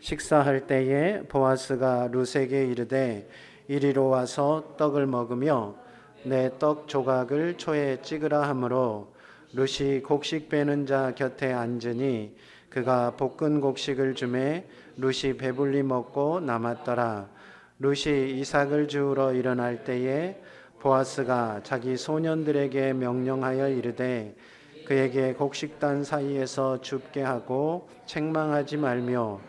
식사할 때에 보아스가 룻에게 이르되 이리로 와서 떡을 먹으며 내 떡 조각을 초에 찍으라 하므로 룻이 곡식 빼는 자 곁에 앉으니 그가 볶은 곡식을 주매 룻이 배불리 먹고 남았더라. 룻이 이삭을 주우러 일어날 때에 보아스가 자기 소년들에게 명령하여 이르되 그에게 곡식단 사이에서 줍게 하고 책망하지 말며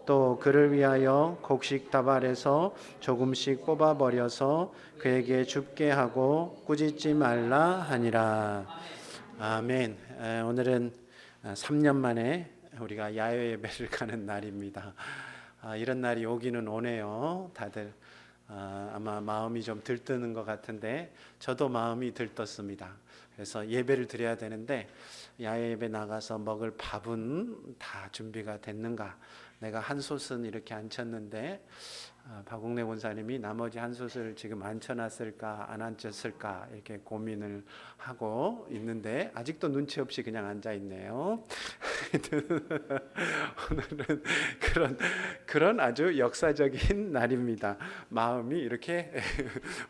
또 그를 위하여 곡식 다발에서 조금씩 뽑아 버려서 그에게 줍게 하고 꾸짖지 말라 하니라. 아멘. 오늘은 3년 만에 우리가 야외 예배를 가는 날입니다. 이런 날이 오기는 오네요. 다들 아마 마음이 좀 들뜨는 것 같은데 저도 마음이 들떴습니다. 그래서 예배를 드려야 되는데 야외 예배 나가서 먹을 밥은 다 준비가 됐는가? 내가 한 솥은 이렇게 앉혔는데 박옥래 권사님이 나머지 한 솥을 지금 앉혀놨을까 안 앉혔을까 이렇게 고민을 하고 있는데 아직도 눈치 없이 그냥 앉아 있네요. 오늘은 그런 아주 역사적인 날입니다. 마음이 이렇게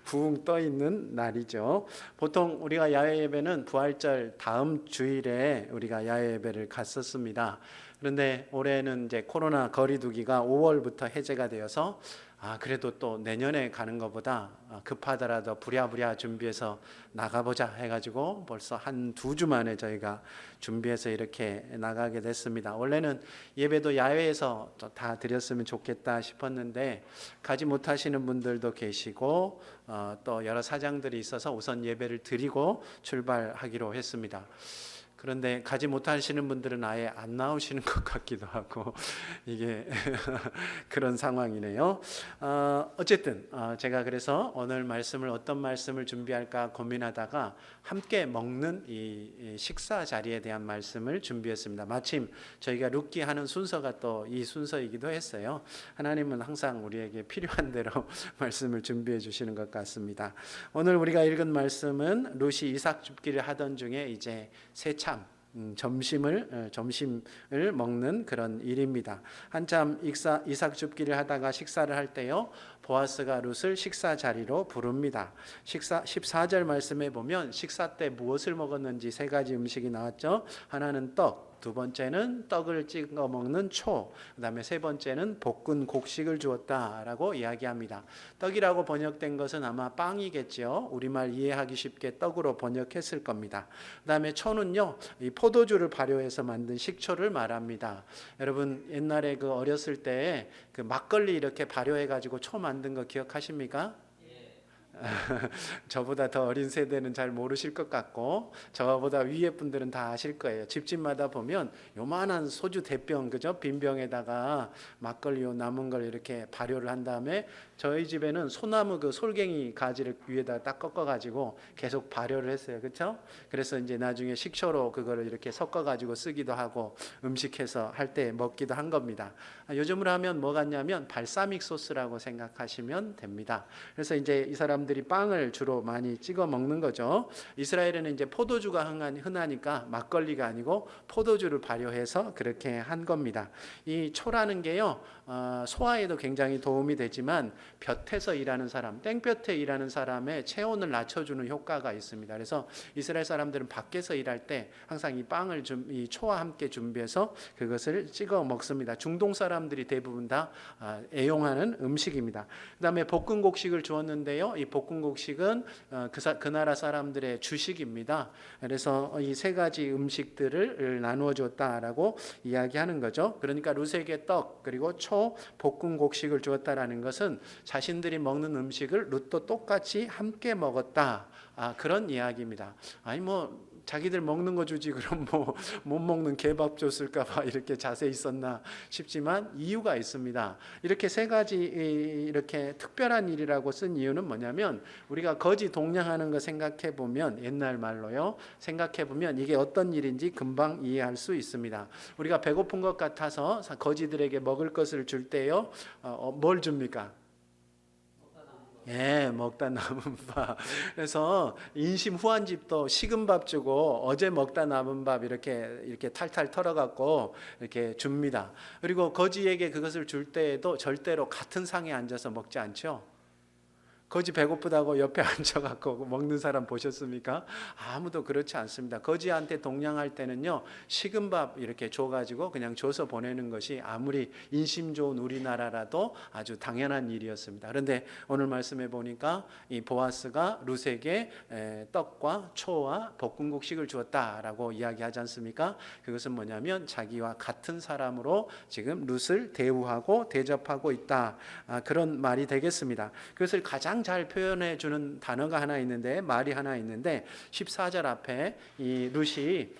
부웅 떠 있는 날이죠. 보통 우리가 야외 예배는 부활절 다음 주일에 우리가 야외 예배를 갔었습니다. 그런데 올해는 이제 코로나 거리두기가 5월부터 해제가 되어서 그래도 또 내년에 가는 것보다 급하더라도 부랴부랴 준비해서 나가보자 해가지고 벌써 한 2주 만에 저희가 준비해서 이렇게 나가게 됐습니다. 원래는 예배도 야외에서 다 드렸으면 좋겠다 싶었는데 가지 못하시는 분들도 계시고 또 여러 사정들이 있어서 우선 예배를 드리고 출발하기로 했습니다. 그런데 가지 못하시는 분들은 아예 안 나오시는 것 같기도 하고 이게 그런 상황이네요. 어쨌든 제가 그래서 오늘 말씀을 어떤 말씀을 준비할까 고민하다가 함께 먹는 이 식사 자리에 대한 말씀을 준비했습니다. 마침 저희가 룻기 하는 순서가 또 이 순서이기도 했어요. 하나님은 항상 우리에게 필요한 대로 말씀을 준비해 주시는 것 같습니다. 오늘 우리가 읽은 말씀은 룻이 이삭 줍기를 하던 중에 이제 새참 점심을 먹는 그런 일입니다. 한참 이삭 줍기를 하다가 식사를 할 때요, 보아스가 룻을 식사 자리로 부릅니다. 14절 말씀에 보면 식사 때 무엇을 먹었는지 3가지 음식이 나왔죠. 하나는 떡, 두 번째는 떡을 찍어 먹는 초, 그 다음에 세 번째는 볶은 곡식을 주었다라고 이야기합니다. 떡이라고 번역된 것은 아마 빵이겠죠. 우리말 이해하기 쉽게 떡으로 번역했을 겁니다. 그 다음에 초는요, 이 포도주를 발효해서 만든 식초를 말합니다. 여러분 옛날에 그 어렸을 때 그 막걸리 이렇게 발효해가지고 초 만든 거 기억하십니까? 저보다 더 어린 세대는 잘 모르실 것 같고 저보다 위에 분들은 다 아실 거예요. 집집마다 보면 요만한 소주 대병, 그죠? 빈 병에다가 막걸리 남은 걸 이렇게 발효를 한 다음에 저희 집에는 소나무 그 솔갱이 가지를 위에다 딱 꺾어가지고 계속 발효를 했어요. 그렇죠? 그래서 이제 나중에 식초로 그거를 이렇게 섞어가지고 쓰기도 하고 음식해서 할 때 먹기도 한 겁니다. 요즘으로 하면 뭐 같냐면 발사믹 소스라고 생각하시면 됩니다. 그래서 이제 이 사람들이 빵을 주로 많이 찍어 먹는 거죠. 이스라엘에는 이제 포도주가 흔하니까 막걸리가 아니고 포도주를 발효해서 그렇게 한 겁니다. 이 초라는 게요, 소화에도 굉장히 도움이 되지만 볕에서 일하는 사람, 땡볕에 일하는 사람의 체온을 낮춰주는 효과가 있습니다. 그래서 이스라엘 사람들은 밖에서 일할 때 항상 이 빵을 이 초와 함께 준비해서 그것을 찍어 먹습니다. 중동 사람들이 대부분 다 애용하는 음식입니다. 그 다음에 볶은 곡식을 주었는데요, 이 볶은 곡식은 그 나라 사람들의 주식입니다. 그래서 이 3가지 음식들을 나누어 줬다라고 이야기하는 거죠. 그러니까 룻에게 떡 그리고 초 볶은 곡식을 주었다라는 것은 자신들이 먹는 음식을 룻도 똑같이 함께 먹었다, 그런 이야기입니다. 아니 뭐 자기들 먹는 거 주지 그럼 뭐 못 먹는 개밥 줬을까 봐 이렇게 자세히 있었나 싶지만 이유가 있습니다. 이렇게 3가지 이렇게 특별한 일이라고 쓴 이유는 뭐냐면 우리가 거지 동냥하는 거 생각해 보면, 옛날 말로요, 생각해 보면 이게 어떤 일인지 금방 이해할 수 있습니다. 우리가 배고픈 것 같아서 거지들에게 먹을 것을 줄 때요, 뭘 줍니까? 예, 먹다 남은 밥. 그래서 인심 후한집도 식은 밥 주고 어제 먹다 남은 밥 이렇게 탈탈 털어갖고 이렇게 줍니다. 그리고 거지에게 그것을 줄 때에도 절대로 같은 상에 앉아서 먹지 않죠. 거지 배고프다고 옆에 앉아갖고 먹는 사람 보셨습니까? 아무도 그렇지 않습니다. 거지한테 동냥할 때는요, 식은 밥 이렇게 줘가지고 그냥 줘서 보내는 것이 아무리 인심 좋은 우리나라라도 아주 당연한 일이었습니다. 그런데 오늘 말씀해 보니까 이 보아스가 룻에게 떡과 초와 볶음국식을 주었다라고 이야기하지 않습니까? 그것은 뭐냐면 자기와 같은 사람으로 지금 룻을 대우하고 대접하고 있다. 그런 말이 되겠습니다. 그것을 가장 잘 표현해 주는 단어가 하나 있는데, 말이 하나 있는데 14절 앞에 이 룻이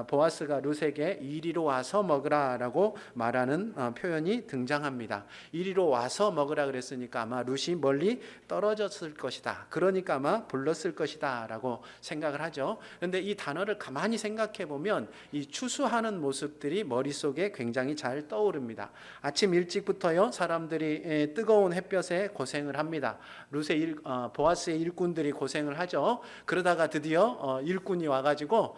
보아스가 룻에게 이리로 와서 먹으라라고 말하는 표현이 등장합니다. 이리로 와서 먹으라 그랬으니까 아마 룻이 멀리 떨어졌을 것이다. 그러니까 아마 불렀을 것이다라고 생각을 하죠. 그런데 이 단어를 가만히 생각해 보면 이 추수하는 모습들이 머릿속에 굉장히 잘 떠오릅니다. 아침 일찍부터요, 사람들이 뜨거운 햇볕에 고생을 합니다. 보아스의 일꾼들이 고생을 하죠. 그러다가 드디어 일꾼이 와가지고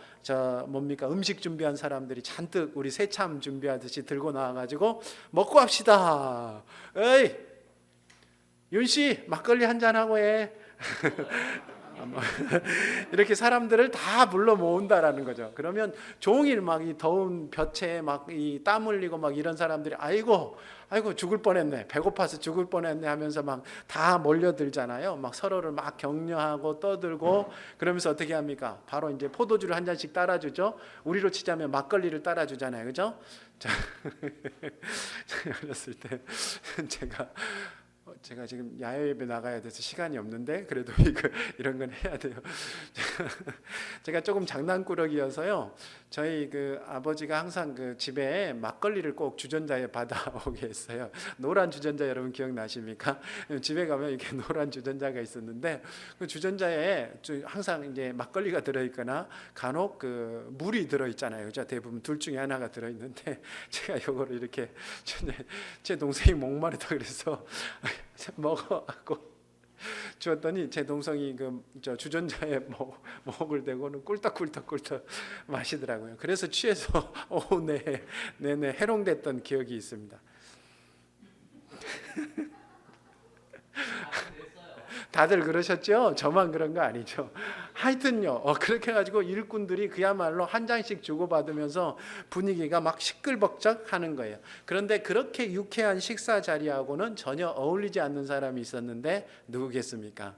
음식 준비한 사람들이 잔뜩 우리 새참 준비하듯이 들고 나와가지고 먹고 합시다. 에이, 윤씨 막걸리 한잔 하고 해. 이렇게 사람들을 다 불러 모은다라는 거죠. 그러면 종일 막 이 더운 볕에 막 이 땀 흘리고 막 이런 사람들이 아이고 죽을 뻔했네, 배고파서 죽을 뻔했네 하면서 막 다 몰려들잖아요. 막 서로를 막 격려하고 떠들고 그러면서 어떻게 합니까? 바로 이제 포도주를 한 잔씩 따라주죠. 우리로 치자면 막걸리를 따라주잖아요, 그죠? 자, 어렸을 때 제가 지금 야외예배 나가야 돼서 시간이 없는데 그래도 이런 건 해야 돼요. 제가 조금 장난꾸러기여서요. 저희 그 아버지가 항상 그 집에 막걸리를 꼭 주전자에 받아오게 했어요. 노란 주전자 여러분 기억나십니까? 집에 가면 이렇게 노란 주전자가 있었는데 그 주전자에 항상 이제 막걸리가 들어있거나 간혹 그 물이 들어있잖아요. 그죠? 대부분 둘 중에 하나가 들어있는데 제가 이거를 이렇게 제 동생이 목마르다 그래서 먹어갖고 주었더니 제 동생이 주전자에 목을 대고는 꿀떡꿀떡 마시더라고요. 그래서 취해서 내내 해롱됐던 기억이 있습니다. 다들 그러셨죠? 저만 그런 거 아니죠? 하여튼요, 그렇게 해가지고 일꾼들이 그야말로 한 잔씩 주고받으면서 분위기가 막 시끌벅적 하는 거예요. 그런데 그렇게 유쾌한 식사 자리하고는 전혀 어울리지 않는 사람이 있었는데 누구겠습니까?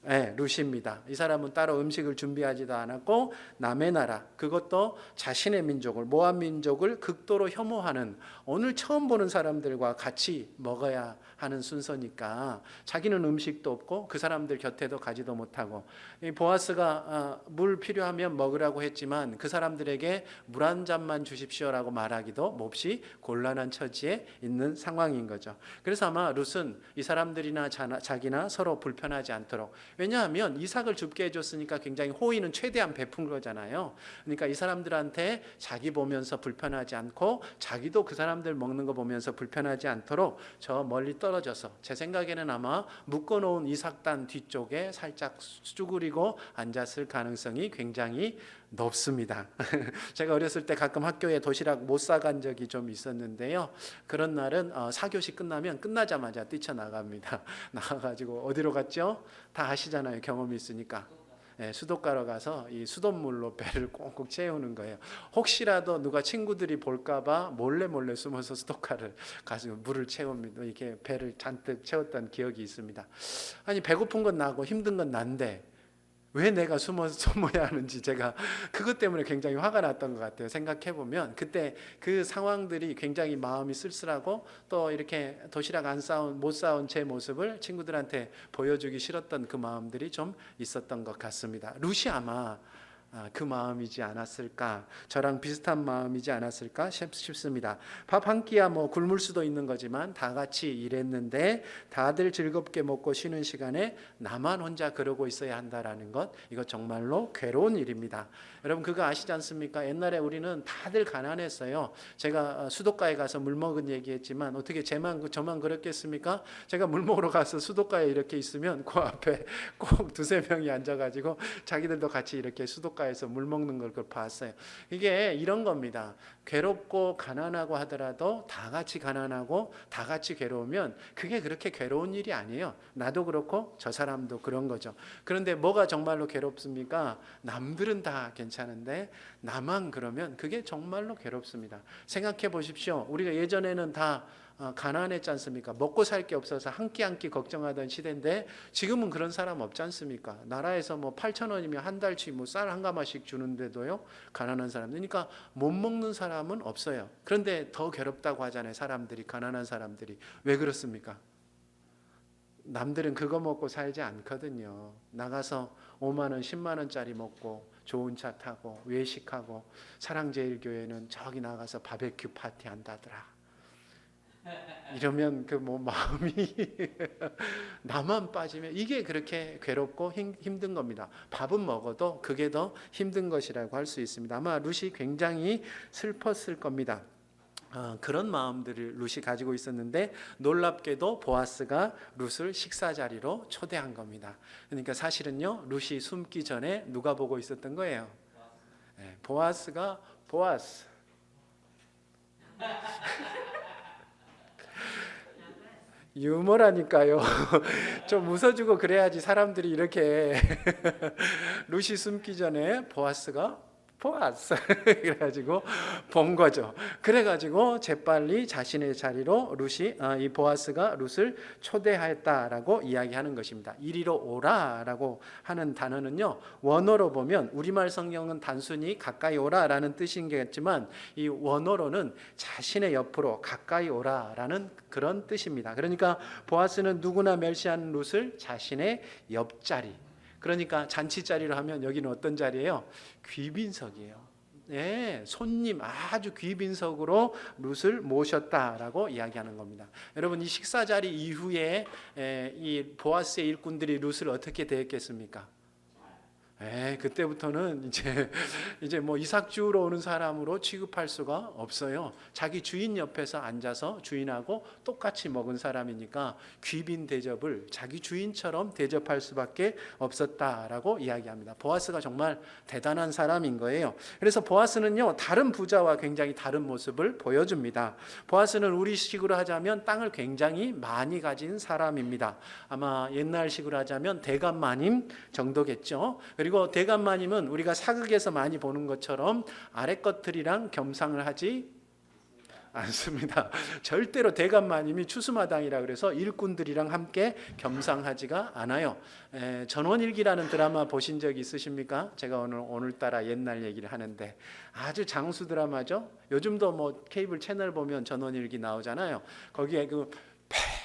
네, 룻입니다. 이 사람은 따로 음식을 준비하지도 않았고 남의 나라, 그것도 자신의 민족을, 모압 민족을 극도로 혐오하는, 오늘 처음 보는 사람들과 같이 먹어야 하는 순서니까 자기는 음식도 없고 그 사람들 곁에도 가지도 못하고, 이 보아스가 물 필요하면 먹으라고 했지만 그 사람들에게 물 한 잔만 주십시오라고 말하기도 몹시 곤란한 처지에 있는 상황인 거죠. 그래서 아마 룻은 이 사람들이나 자기나 서로 불편하지 않도록, 왜냐하면 이삭을 줍게 해줬으니까 굉장히 호의는 최대한 베푼 거잖아요. 그러니까 이 사람들한테 자기 보면서 불편하지 않고 자기도 그 사람들 먹는 거 보면서 불편하지 않도록 저 멀리 떨어져서, 제 생각에는 아마 묶어놓은 이삭단 뒤쪽에 살짝 쭈그리고 앉았을 가능성이 굉장히 높습니다. 제가 어렸을 때 가끔 학교에 도시락 못 사간 적이 좀 있었는데요. 그런 날은 사교시 끝나면 끝나자마자 뛰쳐나갑니다. 나가가지고 어디로 갔죠? 다 아시잖아요. 경험이 있으니까. 네, 수도가로 가서 이 수돗물로 배를 꽁꽁 채우는 거예요. 혹시라도 누가 친구들이 볼까봐 몰래 숨어서 수도가를 가지고 물을 채웁니다. 이렇게 배를 잔뜩 채웠던 기억이 있습니다. 아니, 배고픈 건 나고 힘든 건 난데 왜 내가 숨어야 하는지 제가 그것 때문에 굉장히 화가 났던 것 같아요. 생각해보면 그때 그 상황들이 굉장히 마음이 쓸쓸하고, 또 이렇게 도시락 못 싸온 제 모습을 친구들한테 보여주기 싫었던 그 마음들이 좀 있었던 것 같습니다. 룻이 아마 그 마음이지 않았을까, 저랑 비슷한 마음이지 않았을까 싶습니다. 밥 한 끼야 뭐 굶을 수도 있는 거지만 다 같이 일했는데 다들 즐겁게 먹고 쉬는 시간에 나만 혼자 그러고 있어야 한다라는 것, 이거 정말로 괴로운 일입니다. 여러분 그거 아시지 않습니까? 옛날에 우리는 다들 가난했어요. 제가 수도가에 가서 물 먹은 얘기했지만 어떻게 저만 그렇겠습니까? 제가 물 먹으러 가서 수도가에 이렇게 있으면 그 앞에 꼭 두세 명이 앉아가지고 자기들도 같이 이렇게 수도가에서 물 먹는 걸 봤어요. 이게 이런 겁니다. 괴롭고 가난하고 하더라도 다 같이 가난하고 다 같이 괴로우면 그게 그렇게 괴로운 일이 아니에요. 나도 그렇고 저 사람도 그런 거죠. 그런데 뭐가 정말로 괴롭습니까? 남들은 다 괜찮은데 나만 그러면 그게 정말로 괴롭습니다. 생각해 보십시오. 우리가 예전에는 다 가난했지 않습니까? 먹고 살 게 없어서 한 끼 한 끼 걱정하던 시대인데 지금은 그런 사람 없지 않습니까? 나라에서 뭐 8,000원이면 한 달치 뭐 쌀 한 가마씩 주는데도요, 가난한 사람. 그러니까 못 먹는 사람은 없어요. 그런데 더 괴롭다고 하잖아요. 사람들이, 가난한 사람들이. 왜 그렇습니까? 남들은 그거 먹고 살지 않거든요. 나가서 5만 원, 10만 원짜리 먹고 좋은 차 타고 외식하고, 사랑제일교회는 저기 나가서 바베큐 파티 한다더라. 이러면 그 뭐 마음이 나만 빠지면 이게 그렇게 괴롭고 힘든 겁니다. 밥은 먹어도 그게 더 힘든 것이라고 할 수 있습니다. 아마 룻이 굉장히 슬펐을 겁니다. 그런 마음들을 룻이 가지고 있었는데 놀랍게도 보아스가 룻을 식사 자리로 초대한 겁니다. 그러니까 사실은요, 룻이 숨기 전에 누가 보고 있었던 거예요? 보아스가 보아스. 유머라니까요. 좀 웃어주고 그래야지 사람들이 이렇게 룻이 숨기 전에 보아스가 보아스 그래가지고 본 거죠. 그래가지고 재빨리 자신의 자리로 룻이 이 보아스가 룻을 초대했다라고 이야기하는 것입니다. 이리로 오라라고 하는 단어는요, 원어로 보면 우리말 성경은 단순히 가까이 오라라는 뜻이겠지만 이 원어로는 자신의 옆으로 가까이 오라라는 그런 뜻입니다. 그러니까 보아스는 누구나 멸시하는 룻을 자신의 옆자리, 그러니까 잔치자리로 하면 여기는 어떤 자리예요? 귀빈석이에요. 네, 손님, 아주 귀빈석으로 룻을 모셨다라고 이야기하는 겁니다. 여러분, 이 식사 자리 이후에 이 보아스의 일꾼들이 룻을 어떻게 대했겠습니까? 그때부터는 이제 뭐 이삭 주우러 오는 사람으로 취급할 수가 없어요. 자기 주인 옆에서 앉아서 주인하고 똑같이 먹은 사람이니까 귀빈 대접을 자기 주인처럼 대접할 수밖에 없었다라고 이야기합니다. 보아스가 정말 대단한 사람인 거예요. 그래서 보아스는요, 다른 부자와 굉장히 다른 모습을 보여줍니다. 보아스는 우리식으로 하자면 땅을 굉장히 많이 가진 사람입니다. 아마 옛날식으로 하자면 대감마님 정도겠죠. 그리고 대감마님은 우리가 사극에서 많이 보는 것처럼 아랫것들이랑 겸상을 하지 않습니다. 절대로 대감마님이 추수마당이라 그래서 일꾼들이랑 함께 겸상하지가 않아요. 전원일기라는 드라마 보신 적 있으십니까? 제가 오늘따라 옛날 얘기를 하는데 아주 장수 드라마죠. 요즘도 뭐 케이블 채널 보면 전원일기 나오잖아요. 거기에 그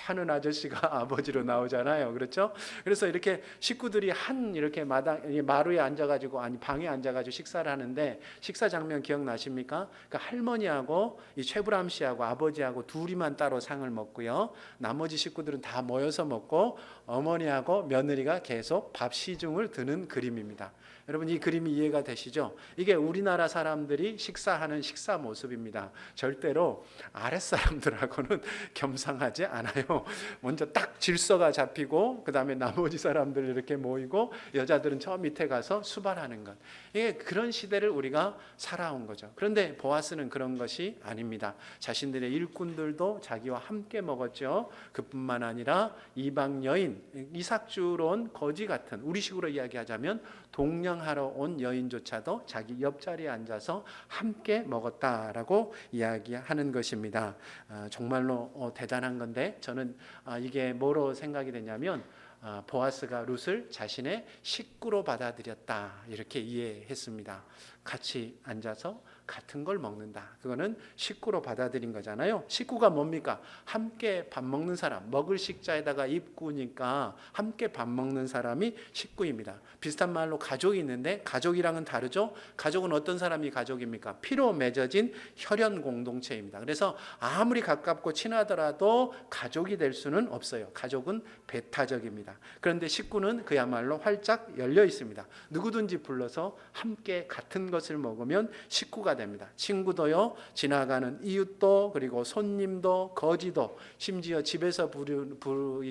하는 아저씨가 아버지로 나오잖아요. 그렇죠? 그래서 이렇게 식구들이 이렇게 마루에 앉아가지고, 아니 방에 앉아가지고 식사를 하는데, 식사 장면 기억나십니까? 그 할머니하고 이 최불암 씨하고 아버지하고 둘이만 따로 상을 먹고요, 나머지 식구들은 다 모여서 먹고 어머니하고 며느리가 계속 밥 시중을 드는 그림입니다. 여러분, 이 그림이 이해가 되시죠? 이게 우리나라 사람들이 식사하는 식사 모습입니다. 절대로 아랫사람들하고는 겸상하지 않아요. 먼저 딱 질서가 잡히고 그 다음에 나머지 사람들 이렇게 모이고 여자들은 저 밑에 가서 수발하는 것, 이게 그런 시대를 우리가 살아온 거죠. 그런데 보아스는 그런 것이 아닙니다. 자신들의 일꾼들도 자기와 함께 먹었죠. 그뿐만 아니라 이방 여인, 이삭 주우러 온 거지 같은, 우리식으로 이야기하자면 동냥하러 온 여인조차도 자기 옆자리에 앉아서 함께 먹었다라고 이야기하는 것입니다. 정말로 대단한 건데, 저는 이게 뭐로 생각이 되냐면 보아스가 룻을 자신의 식구로 받아들였다, 이렇게 이해했습니다. 같이 앉아서 같은 걸 먹는다. 그거는 식구로 받아들인 거잖아요. 식구가 뭡니까? 함께 밥 먹는 사람, 먹을 식자에다가 입구니까 함께 밥 먹는 사람이 식구입니다. 비슷한 말로 가족이 있는데 가족이랑은 다르죠. 가족은 어떤 사람이 가족입니까? 피로 맺어진 혈연 공동체입니다. 그래서 아무리 가깝고 친하더라도 가족이 될 수는 없어요. 가족은 배타적입니다. 그런데 식구는 그야말로 활짝 열려 있습니다. 누구든지 불러서 함께 같은 것을 먹으면 식구가 됩니다. 친구도요, 지나가는 이웃도, 그리고 손님도, 거지도, 심지어 집에서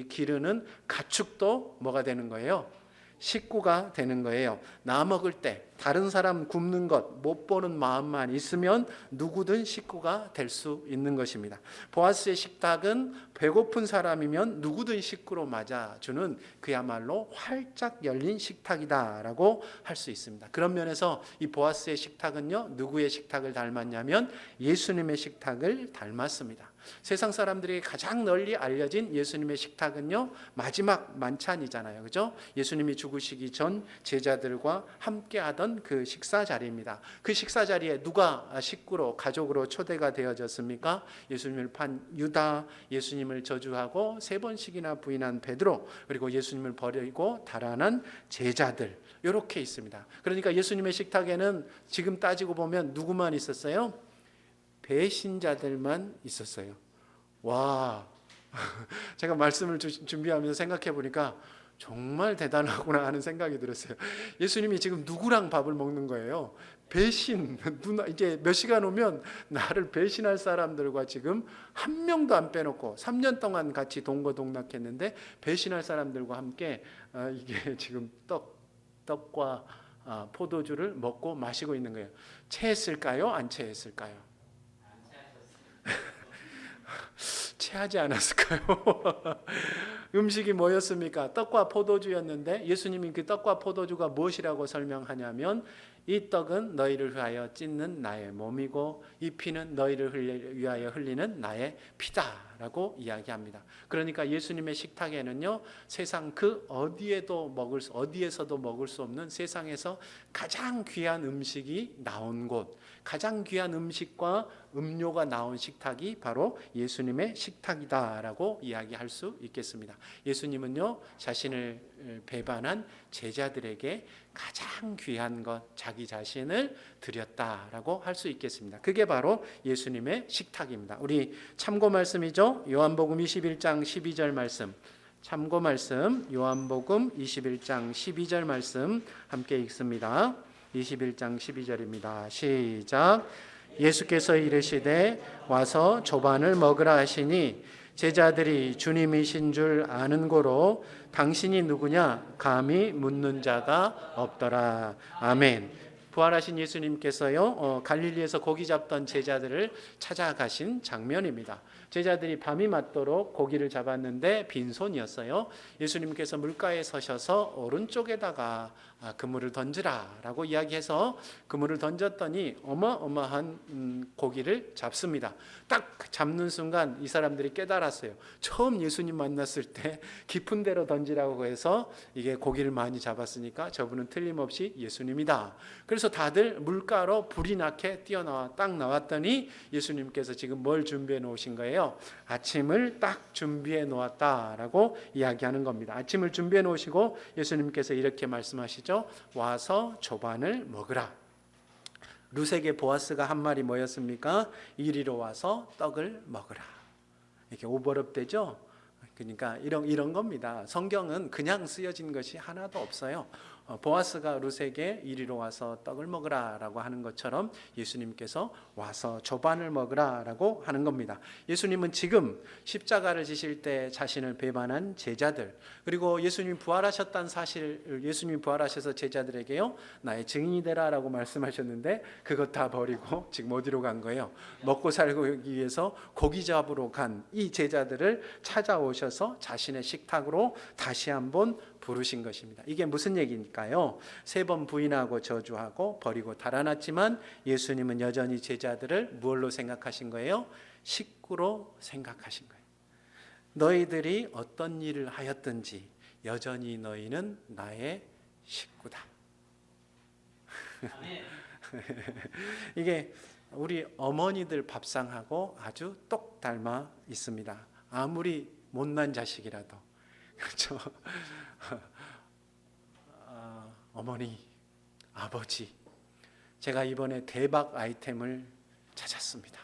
기르는 가축도 뭐가 되는 거예요? 식구가 되는 거예요. 나 먹을 때 다른 사람 굶는 것 못 보는 마음만 있으면 누구든 식구가 될 수 있는 것입니다. 보아스의 식탁은 배고픈 사람이면 누구든 식구로 맞아주는 그야말로 활짝 열린 식탁이다라고 할 수 있습니다. 그런 면에서 이 보아스의 식탁은요, 누구의 식탁을 닮았냐면 예수님의 식탁을 닮았습니다. 세상 사람들이 가장 널리 알려진 예수님의 식탁은요, 마지막 만찬이잖아요. 그죠? 예수님이 죽으시기 전 제자들과 함께 하던 그 식사 자리입니다. 그 식사 자리에 누가 식구로, 가족으로 초대가 되어졌습니까? 예수님을 판 유다, 예수님을 저주하고 3번씩이나 부인한 베드로, 그리고 예수님을 버리고 달아난 제자들, 이렇게 있습니다. 그러니까 예수님의 식탁에는 지금 따지고 보면 누구만 있었어요? 배신자들만 있었어요. 와, 제가 말씀을 준비하면서 생각해 보니까 정말 대단하구나 하는 생각이 들었어요. 예수님이 지금 누구랑 밥을 먹는 거예요? 배신, 이제 몇 시간 오면 나를 배신할 사람들과 지금 한 명도 안 빼놓고 3년 동안 같이 동거동락했는데 배신할 사람들과 함께 이게 지금 떡과 포도주를 먹고 마시고 있는 거예요. 체했을까요? 안 체했을까요? 체하지 않았을까요? 음식이 뭐였습니까? 떡과 포도주였는데 예수님이 그 떡과 포도주가 무엇이라고 설명하냐면 이 떡은 너희를 위하여 찢는 나의 몸이고 이 피는 너희를 위하여 흘리는 나의 피다라고 이야기합니다. 그러니까 예수님의 식탁에는요, 세상 그 어디에서도 먹을 수 없는 세상에서 가장 귀한 음식이 나온 곳, 가장 귀한 음식과 음료가 나온 식탁이 바로 예수님의 식탁이다라고 이야기할 수 있겠습니다. 예수님은요, 자신을 배반한 제자들에게 가장 귀한 것, 자기 자신을 드렸다라고 할 수 있겠습니다. 그게 바로 예수님의 식탁입니다. 우리 참고 말씀이죠. 요한복음 21장 12절 말씀. 참고 말씀 요한복음 21장 12절 말씀 함께 읽습니다. 21장 12절입니다. 시작. 예수께서 이르시되 와서 조반을 먹으라 하시니 제자들이 주님이신 줄 아는 고로 당신이 누구냐 감히 묻는 자가 없더라. 아멘. 부활하신 예수님께서요, 갈릴리에서 고기 잡던 제자들을 찾아가신 장면입니다. 제자들이 밤이 맞도록 고기를 잡았는데 빈손이었어요. 예수님께서 물가에 서셔서 오른쪽에다가 그물을 던지라라고 이야기해서 그물을 던졌더니 어마어마한 고기를 잡습니다. 딱 잡는 순간 이 사람들이 깨달았어요. 처음 예수님 만났을 때 깊은 데로 던지라고 해서 이게 고기를 많이 잡았으니까 저분은 틀림없이 예수님이다. 그래서 다들 물가로 불이 나게 뛰어나와 딱 나왔더니 예수님께서 지금 뭘 준비해 놓으신 거예요? 아침을 딱 준비해 놓았다라고 이야기하는 겁니다. 아침을 준비해 놓으시고 예수님께서 이렇게 말씀하시죠. 와서 조반을 먹으라. 룻에게 보아스가 한 말이 뭐였습니까? 이리로 와서 떡을 먹으라. 이렇게 오버랩되죠? 그러니까 이런 겁니다. 성경은 그냥 쓰여진 것이 하나도 없어요. 보아스가 룻에게 이리로 와서 떡을 먹으라 라고 하는 것처럼 예수님께서 와서 조반을 먹으라 라고 하는 겁니다. 예수님은 지금 십자가를 지실 때 자신을 배반한 제자들, 그리고 예수님이 부활하셨다는 사실, 예수님이 부활하셔서 제자들에게요, 나의 증인이 되라 라고 말씀하셨는데 그것 다 버리고 지금 어디로 간 거예요? 먹고 살기 위해서 고기 잡으러 간 이 제자들을 찾아오셔서 자신의 식탁으로 다시 한번 부르신 것입니다. 이게 무슨 얘기일까요? 3번 부인하고 저주하고 버리고 달아났지만 예수님은 여전히 제자들을 무엇로 생각하신 거예요? 식구로 생각하신 거예요. 너희들이 어떤 일을 하였든지 여전히 너희는 나의 식구다. 이게 우리 어머니들 밥상하고 아주 똑 닮아 있습니다. 아무리 못난 자식이라도. 그렇죠? 어머니, 아버지, 제가 이번에 대박 아이템을 찾았습니다.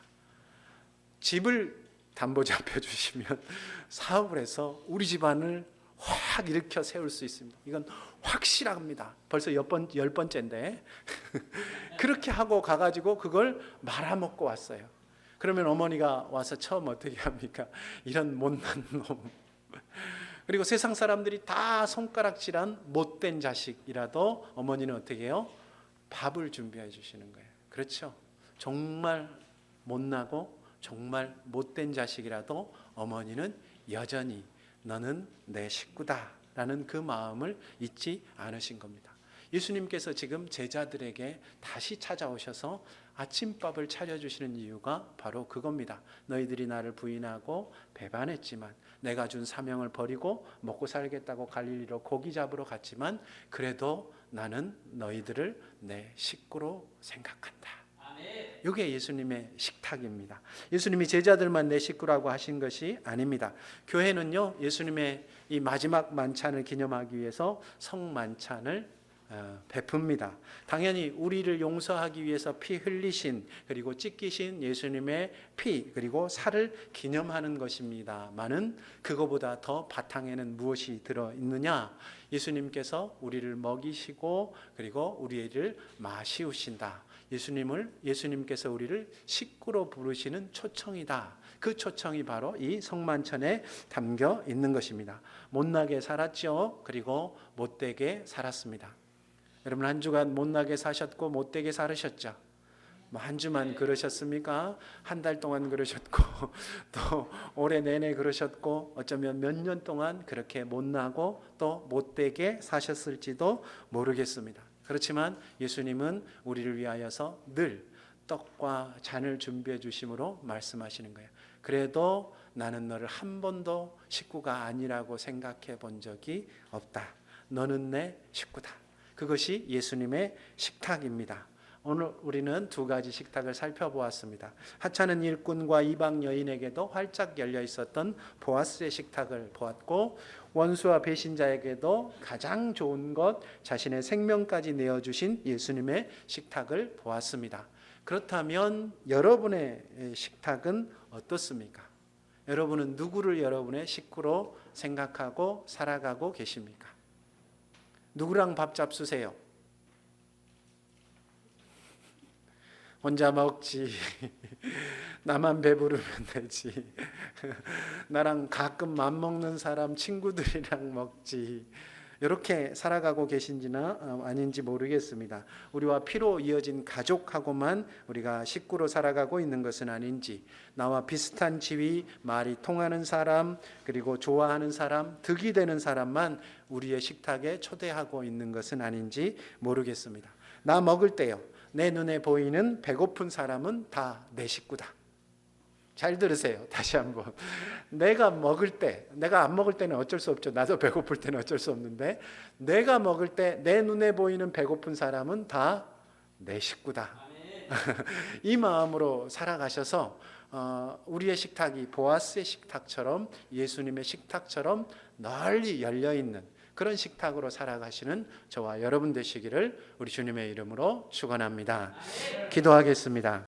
집을 담보 잡혀주시면 사업을 해서 우리 집안을 확 일으켜 세울 수 있습니다. 이건 확실합니다. 벌써 10번째인데 그렇게 하고 가가지고 그걸 말아먹고 왔어요. 그러면 어머니가 와서 처음 어떻게 합니까? 이런 못난 놈. 그리고 세상 사람들이 다 손가락질한 못된 자식이라도 어머니는 어떻게 해요? 밥을 준비해 주시는 거예요. 그렇죠? 정말 못나고 정말 못된 자식이라도 어머니는 여전히 너는 내 식구다 라는 그 마음을 잊지 않으신 겁니다. 예수님께서 지금 제자들에게 다시 찾아오셔서 아침밥을 차려주시는 이유가 바로 그겁니다. 너희들이 나를 부인하고 배반했지만 내가 준 사명을 버리고 먹고 살겠다고 갈릴리로 고기 잡으러 갔지만 그래도 나는 너희들을 내 식구로 생각한다. 이게 예수님의 식탁입니다. 예수님이 제자들만 내 식구라고 하신 것이 아닙니다. 교회는요, 예수님의 이 마지막 만찬을 기념하기 위해서 성만찬을 베풉니다. 당연히 우리를 용서하기 위해서 피 흘리신 그리고 찢기신 예수님의 피 그리고 살을 기념하는 것입니다만은 그거보다 더 바탕에는 무엇이 들어있느냐? 예수님께서 우리를 먹이시고 그리고 우리를 마시우신다. 예수님께서 우리를 식구로 부르시는 초청이다. 그 초청이 바로 이 성만찬에 담겨 있는 것입니다. 못나게 살았죠. 그리고 못되게 살았습니다. 여러분 한 주간 못나게 사셨고 못되게 살으셨죠. 한 주만 그러셨습니까? 한 달 동안 그러셨고 또 올해 내내 그러셨고 어쩌면 몇 년 동안 그렇게 못나고 또 못되게 사셨을지도 모르겠습니다. 그렇지만 예수님은 우리를 위하여서 늘 떡과 잔을 준비해 주심으로 말씀하시는 거예요. 그래도 나는 너를 한 번도 식구가 아니라고 생각해 본 적이 없다. 너는 내 식구다. 그것이 예수님의 식탁입니다. 오늘 우리는 두 가지 식탁을 살펴보았습니다. 하찮은 일꾼과 이방 여인에게도 활짝 열려 있었던 보아스의 식탁을 보았고 원수와 배신자에게도 가장 좋은 것 자신의 생명까지 내어주신 예수님의 식탁을 보았습니다. 그렇다면 여러분의 식탁은 어떻습니까? 여러분은 누구를 여러분의 식구로 생각하고 살아가고 계십니까? 누구랑 밥 잡수세요? 혼자 먹지. 나만 배부르면 되지. 나랑 가끔 맘먹는 사람 친구들이랑 먹지. 이렇게 살아가고 계신지나 아닌지 모르겠습니다. 우리와 피로 이어진 가족하고만 우리가 식구로 살아가고 있는 것은 아닌지, 나와 비슷한 지위, 말이 통하는 사람, 그리고 좋아하는 사람, 득이 되는 사람만 우리의 식탁에 초대하고 있는 것은 아닌지 모르겠습니다. 나 먹을 때요, 내 눈에 보이는 배고픈 사람은 다 내 식구다. 잘 들으세요. 다시 한번. 내가 먹을 때, 내가 안 먹을 때는 어쩔 수 없죠. 나도 배고플 때는 어쩔 수 없는데 내가 먹을 때 내 눈에 보이는 배고픈 사람은 다 내 식구다. 이 마음으로 살아가셔서 우리의 식탁이 보아스의 식탁처럼 예수님의 식탁처럼 널리 열려있는 그런 식탁으로 살아가시는 저와 여러분 되시기를 우리 주님의 이름으로 축원합니다. 기도하겠습니다.